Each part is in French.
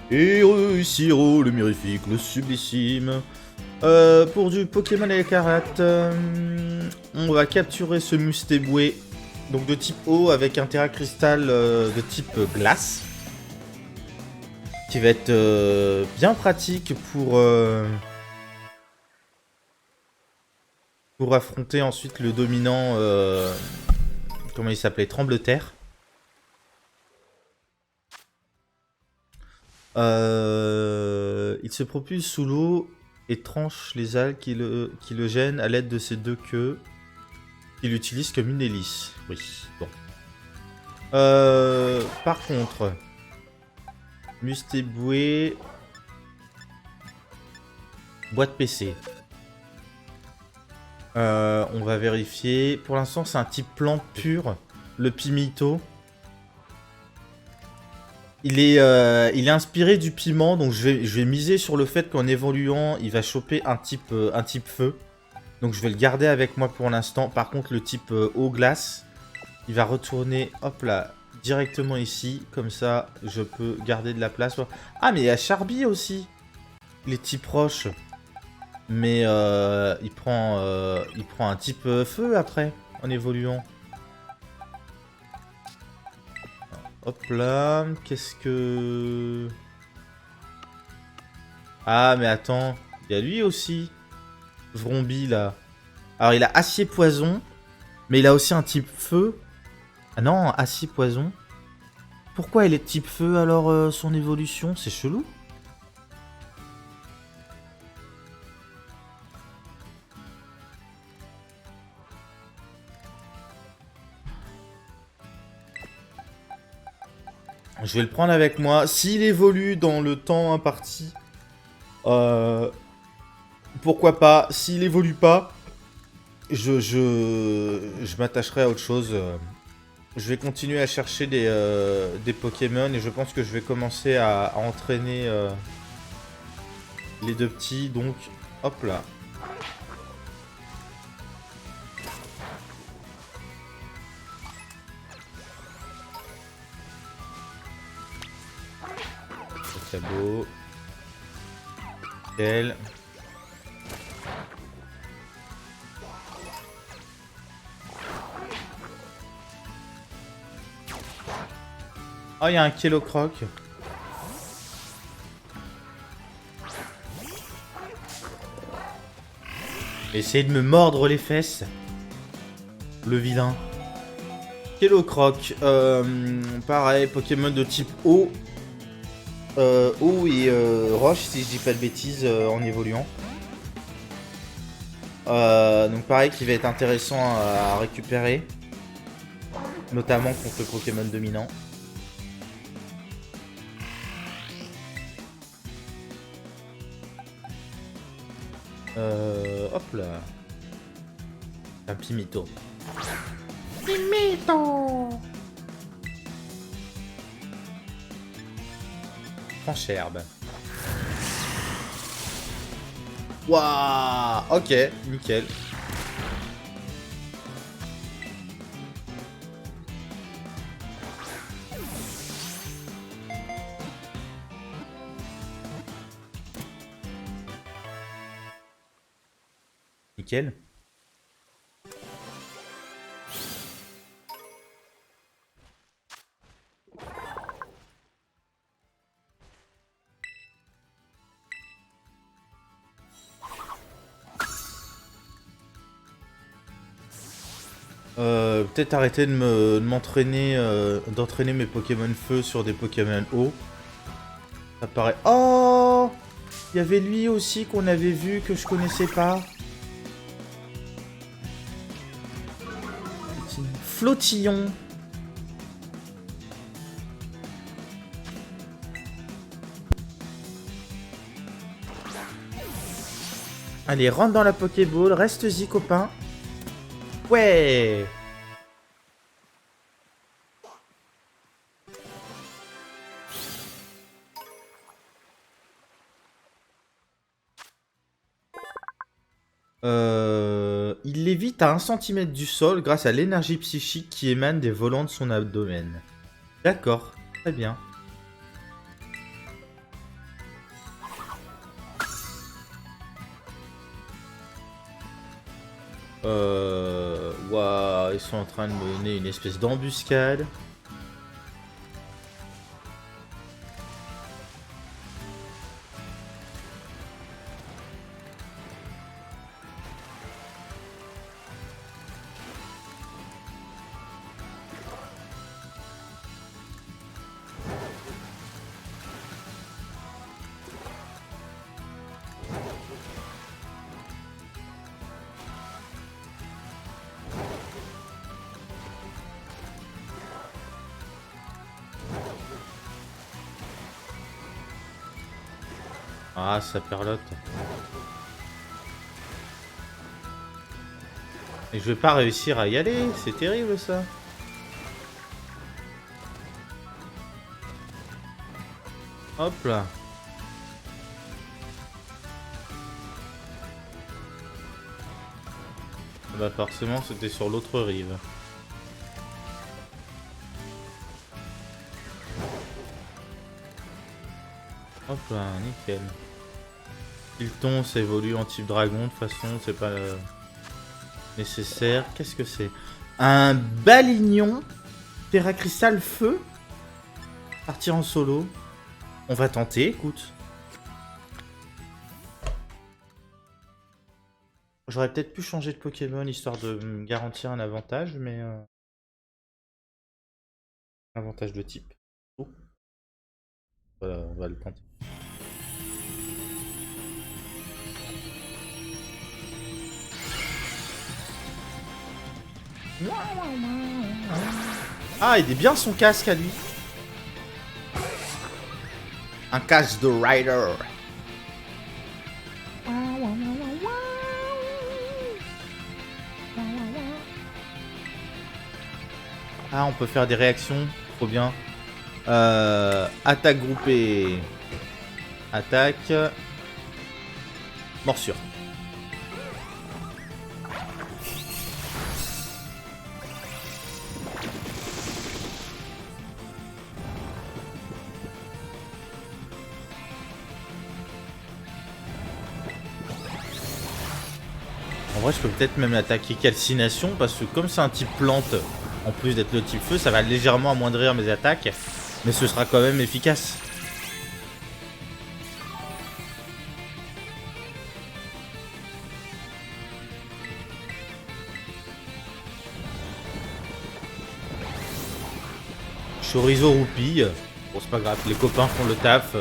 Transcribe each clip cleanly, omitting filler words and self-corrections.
Et réussiront le mirifique, le sublissime. Pour du Pokémon à la carate, on va capturer ce Mustéboué, donc de type eau avec un Terra Cristal de type glace, qui va être bien pratique pour affronter ensuite le dominant, comment il s'appelait, Trembleterre. Il se propulse sous l'eau et tranche les algues qui le gênent à l'aide de ses deux queues. Il l'utilise comme une hélice. Oui, bon. Par contre, Mustéboué, boîte PC. On va vérifier. Pour l'instant, c'est un type plante pur, le Pimito. Il est inspiré du piment, donc je vais miser sur le fait qu'en évoluant, il va choper un type feu. Donc je vais le garder avec moi pour l'instant. Par contre, le type eau glace, il va retourner, hop là, directement ici. Comme ça, je peux garder de la place. Ah, mais il y a Charby aussi. Les types roches. Mais il prend un type feu après, en évoluant. Hop là, qu'est-ce que... Ah, mais attends, il y a lui aussi. Vrombi, là. Alors, il a acier-poison, mais il a aussi un type feu. Ah non, acier-poison. Pourquoi il est type feu, alors, son évolution? C'est chelou. Je vais le prendre avec moi. S'il évolue dans le temps imparti, pourquoi pas. S'il évolue pas, je m'attacherai à autre chose. Je vais continuer à chercher des Pokémon et je pense que je vais commencer à entraîner les deux petits. Donc, hop là. C'est beau. Nickel. Oh, il y a un Kellocroc. Essayez de me mordre les fesses. Le vilain. Kellocroc. Pareil, Pokémon de type eau. Eau et roche, si je dis pas de bêtises, en évoluant. Donc pareil, qui va être intéressant à récupérer. Notamment contre le Pokémon dominant. Hop là. Un Pimito. Pimito. Francherbe. Waouh. Ok, nickel. Nickel. Peut-être arrêter de m'entraîner, d'entraîner mes Pokémon feu sur des Pokémon eau. Ça paraît... Oh, il y avait lui aussi qu'on avait vu que je connaissais pas. Flottillon. Allez, rentre dans la Pokéball, reste-y copain. Ouais. Il lévite à 1 cm du sol grâce à l'énergie psychique qui émane des volants de son abdomen. D'accord, très bien. Waouh, ils sont en train de mener une espèce d'embuscade. Ah, ça perlote. Et je vais pas réussir à y aller, c'est terrible ça. Hop là. Bah forcément c'était sur l'autre rive. Hop là, nickel. Pilton, ça évolue en type dragon, de toute façon, c'est pas nécessaire. Qu'est-ce que c'est? Un balignon Terracristal feu. Partir en solo. On va tenter, écoute. J'aurais peut-être pu changer de Pokémon histoire de me garantir un avantage, mais... avantage de type. Oh. Voilà, on va le tenter. Ah, il est bien son casque à lui. Un casque de Rider. Ah, on peut faire des réactions. Trop bien. Attaque groupée. Attaque. Morsure. En vrai, je peux peut-être même attaquer calcination parce que comme c'est un type plante, en plus d'être le type feu, ça va légèrement amoindrir mes attaques, mais ce sera quand même efficace. Chorizo roupille. Bon, c'est pas grave, les copains font le taf.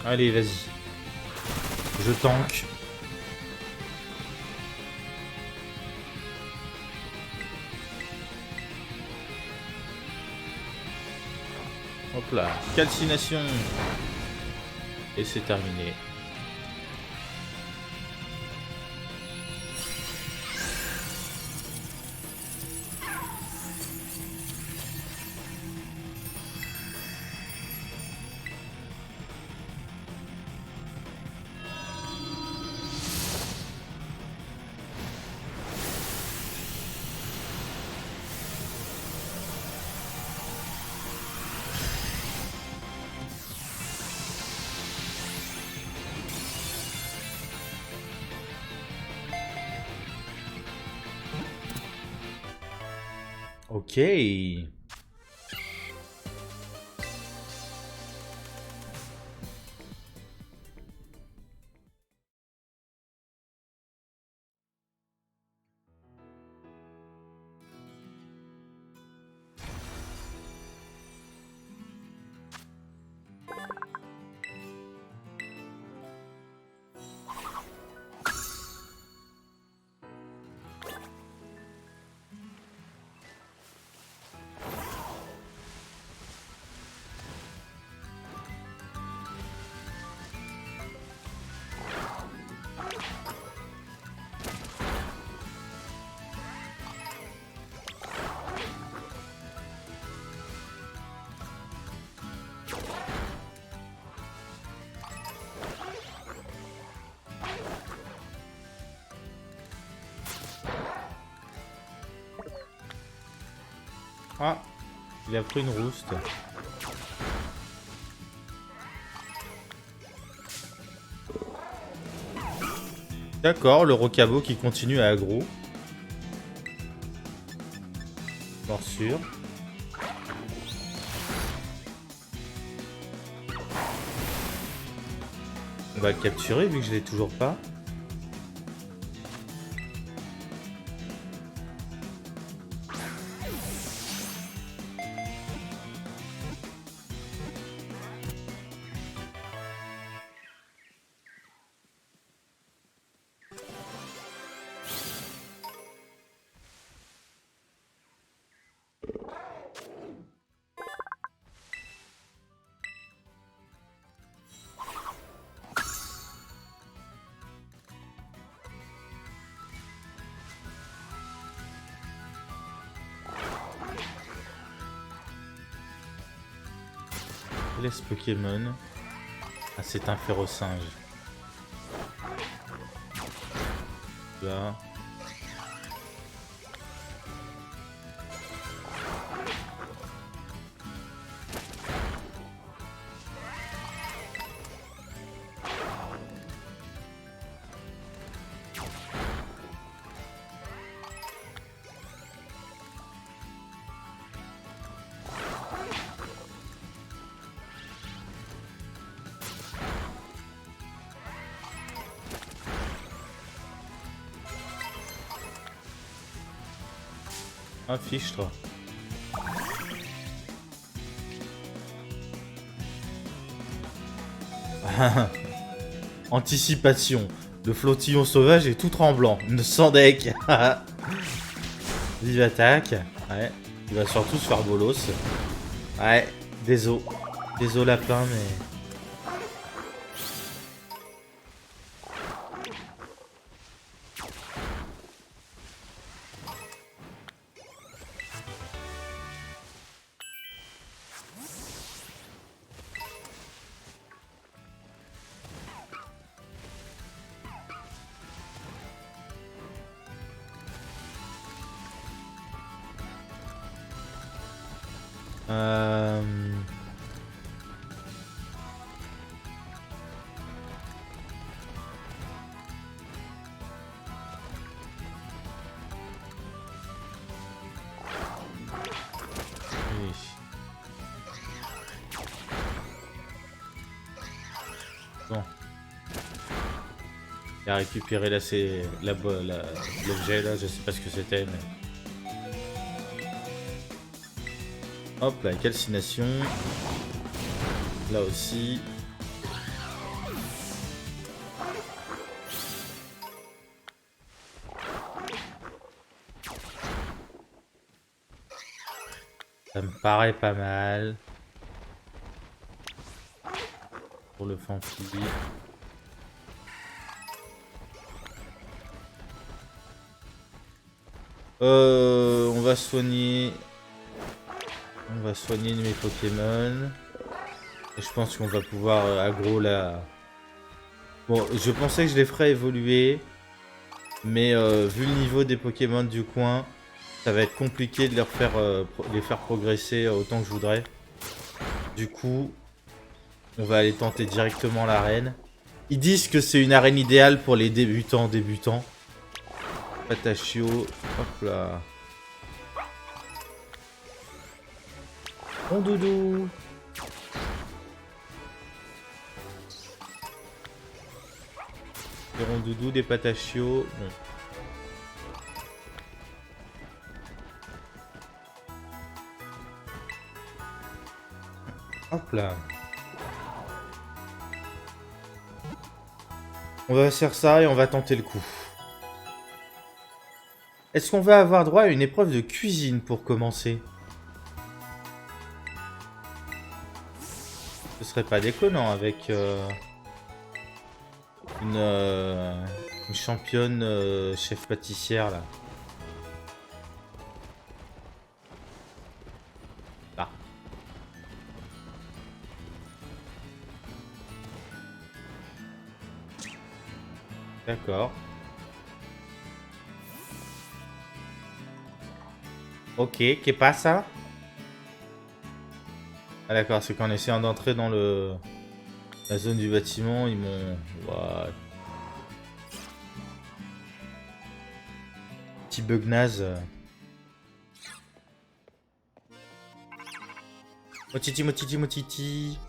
Allez, vas-y. Je tank. Hop là, calcination. Et c'est terminé. Ok. Ah, il a pris une rouste. D'accord, le rocabo qui continue à aggro. Morsure. On va le capturer vu que je l'ai toujours pas. Laisse Pokémon. Ah, c'est un férocinge. Là. Ah, fiche-toi. Anticipation. Le flottillon sauvage est tout tremblant. Sans deck. Vive attaque. Ouais. Il va surtout se faire bolos. Ouais. Désolé. Désolé lapin, mais... Bon. Il a récupéré là, c'est l'objet là, je sais pas ce que c'était. Mais... Hop, la calcination. Là aussi. Ça me paraît pas mal. Pour le Fanfi. On va soigner. On va soigner mes Pokémon. Et je pense qu'on va pouvoir aggro la... Bon, je pensais que je les ferais évoluer. Mais vu le niveau des Pokémon du coin, ça va être compliqué de les faire progresser autant que je voudrais. Du coup, on va aller tenter directement l'arène. Ils disent que c'est une arène idéale pour les débutants. Patachio, hop là. Bon doudou. Des rondoudous, des patachios. Bon. Hop là. On va faire ça et on va tenter le coup. Est-ce qu'on va avoir droit à une épreuve de cuisine pour commencer? Ce serait pas déconnant avec une championne chef pâtissière là. Là. D'accord. Ok, qu'est pas ça? Ah d'accord, c'est qu'en essayant d'entrer dans la zone du bâtiment, ils m'ont... What? Petit bug naze. Motiti, motiti, motiti.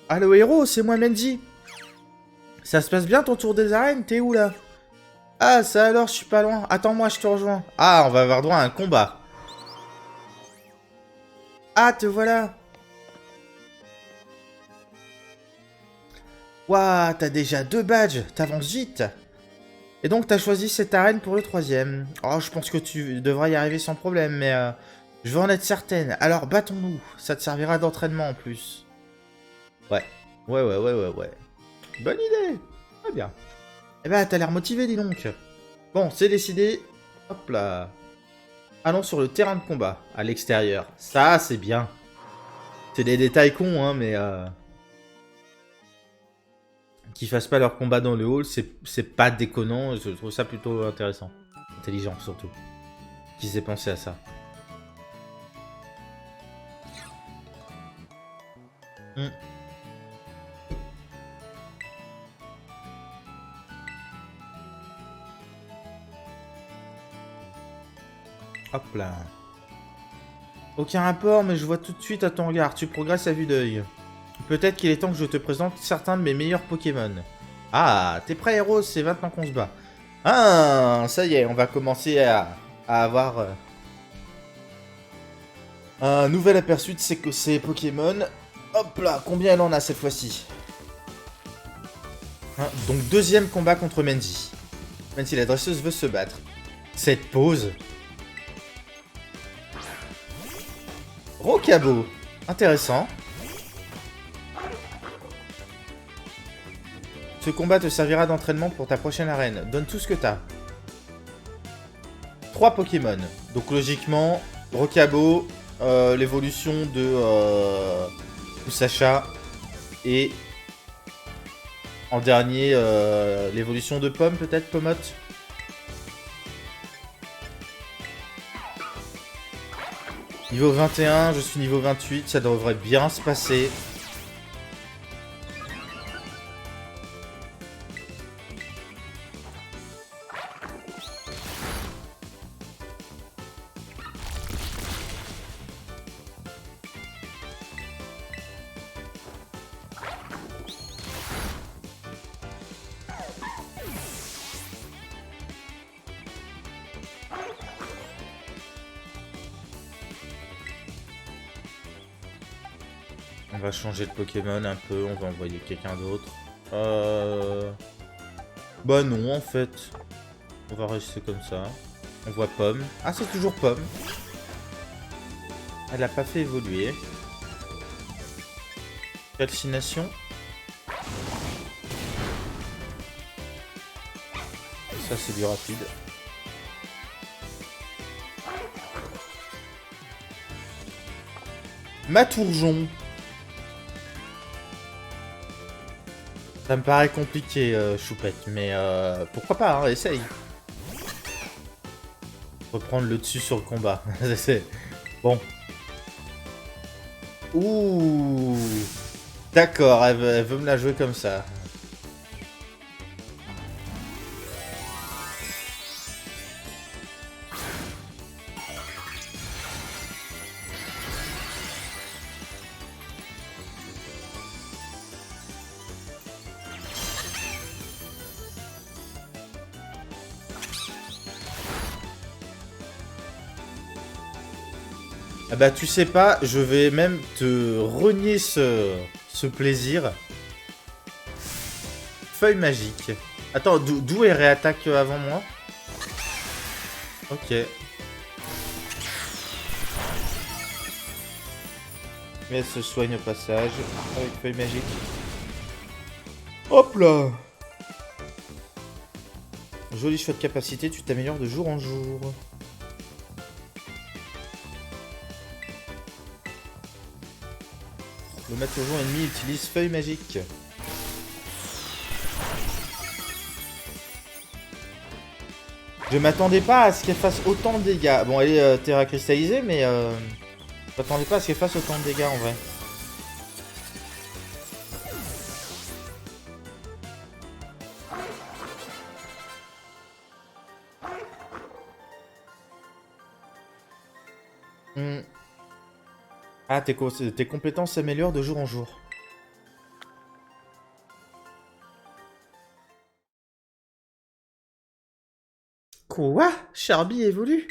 Ah, le héros, c'est moi, Menji. Ça se passe bien ton tour des arènes? T'es où là? Ah, ça alors, je suis pas loin. Attends-moi, je te rejoins. Ah, on va avoir droit à un combat. Ah, te voilà. Waouh, t'as déjà 2 badges. T'avances vite. Et donc, t'as choisi cette arène pour le 3e. Oh, je pense que tu devras y arriver sans problème, mais je veux en être certaine. Alors, battons-nous. Ça te servira d'entraînement en plus. Ouais. Ouais. Bonne idée. Très bien. Eh ben, t'as l'air motivé, dis donc. Bon, c'est décidé. Hop là. Allons sur le terrain de combat, à l'extérieur. Ça, c'est bien. C'est des détails cons, hein, mais... qu'ils fassent pas leur combat dans le hall, c'est pas déconnant. Je trouve ça plutôt intéressant. Intelligent, surtout. Qu'ils aient pensé à ça. Hop là. Aucun rapport, mais je vois tout de suite à ton regard. Tu progresses à vue d'œil. Peut-être qu'il est temps que je te présente certains de mes meilleurs Pokémon. Ah, t'es prêt, héros? C'est maintenant qu'on se bat. Ah, ça y est, on va commencer à avoir un nouvel aperçu de ces Pokémon. Hop là, combien elle en a cette fois-ci? Hein, donc, 2e combat contre Mendy. Même si la dresseuse veut se battre. Cette pose. Rocabo. Intéressant. Ce combat te servira d'entraînement pour ta prochaine arène. Donne tout ce que t'as. 3 Pokémon. Donc logiquement, Rocabo, l'évolution de Sacha et en dernier, l'évolution de Pomme, peut-être, Pomotte. Niveau 21, je suis niveau 28, ça devrait bien se passer. On va changer de Pokémon un peu, on va envoyer quelqu'un d'autre. Bah non, en fait. On va rester comme ça. On voit Pomme. Ah, c'est toujours Pomme. Elle a pas fait évoluer. Calcination. Ça, c'est du rapide. Matourjon. Ça me paraît compliqué, Choupette, mais pourquoi pas, hein, essaye. Reprendre le dessus sur le combat. Bon. Ouh. D'accord, elle veut me la jouer comme ça. Ah bah tu sais pas, je vais même te renier ce plaisir. Feuille magique. Attends, d'où elle réattaque avant moi? Ok. Mais elle se soigne au passage avec feuille magique. Hop là! Joli choix de capacité, tu t'améliores de jour en jour. Le Matourjon ennemi utilise feuille magique. Je m'attendais pas à ce qu'elle fasse autant de dégâts. Bon, elle est terra cristallisée, mais je m'attendais pas à ce qu'elle fasse autant de dégâts en vrai. Hmm. Ah, tes compétences s'améliorent de jour en jour. Quoi? Charby évolue?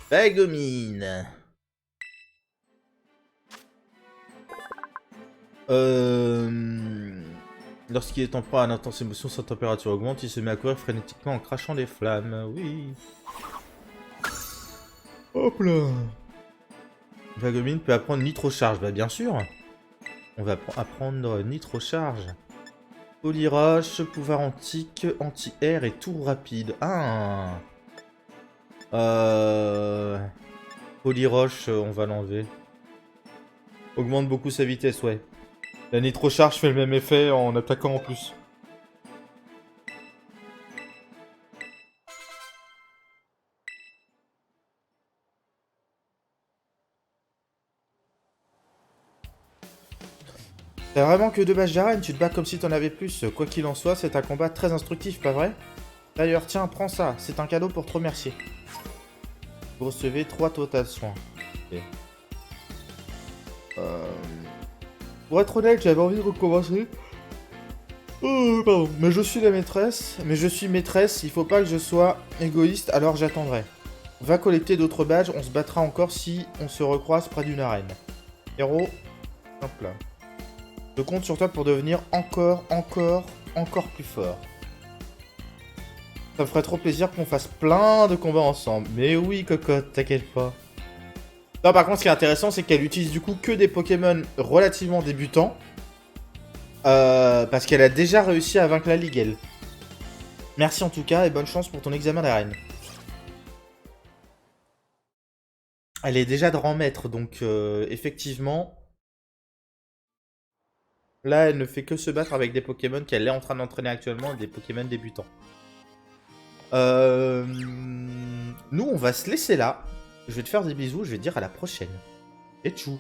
Bagomine. Lorsqu'il est en proie à une intense émotion, sa température augmente, il se met à courir frénétiquement en crachant des flammes. Oui. Hop là. Bagomine peut apprendre Nitro-Charge. Bah bien sûr. On va apprendre Nitro-Charge. Polyroche, pouvoir antique, anti-air et tour rapide. Ah. Polyroche, on va l'enlever. Augmente beaucoup sa vitesse, ouais. La Nitro-Charge fait le même effet en attaquant en plus. T'as vraiment que 2 badges d'arène, tu te bats comme si t'en avais plus. Quoi qu'il en soit, c'est un combat très instructif, pas vrai? D'ailleurs, tiens, prends ça, c'est un cadeau pour te remercier. Vous recevez 3 total soins. Okay. Pour être honnête, j'avais envie de recommencer. Pardon. Mais je suis la maîtresse. Mais je suis maîtresse, il faut pas que je sois égoïste, alors j'attendrai. Va collecter d'autres badges, on se battra encore si on se recroise près d'une arène. Héros, hop là. Je compte sur toi pour devenir encore plus fort. Ça me ferait trop plaisir qu'on fasse plein de combats ensemble. Mais oui, cocotte, t'inquiète pas. Non, par contre, ce qui est intéressant, c'est qu'elle utilise du coup que des Pokémon relativement débutants. Parce qu'elle a déjà réussi à vaincre la Ligue, elle. Merci en tout cas et bonne chance pour ton examen d'arène. Elle est déjà de rang maître, donc effectivement... Là, elle ne fait que se battre avec des Pokémon qu'elle est en train d'entraîner actuellement, des Pokémon débutants. Nous, on va se laisser là. Je vais te faire des bisous, je vais te dire à la prochaine. Et tchou.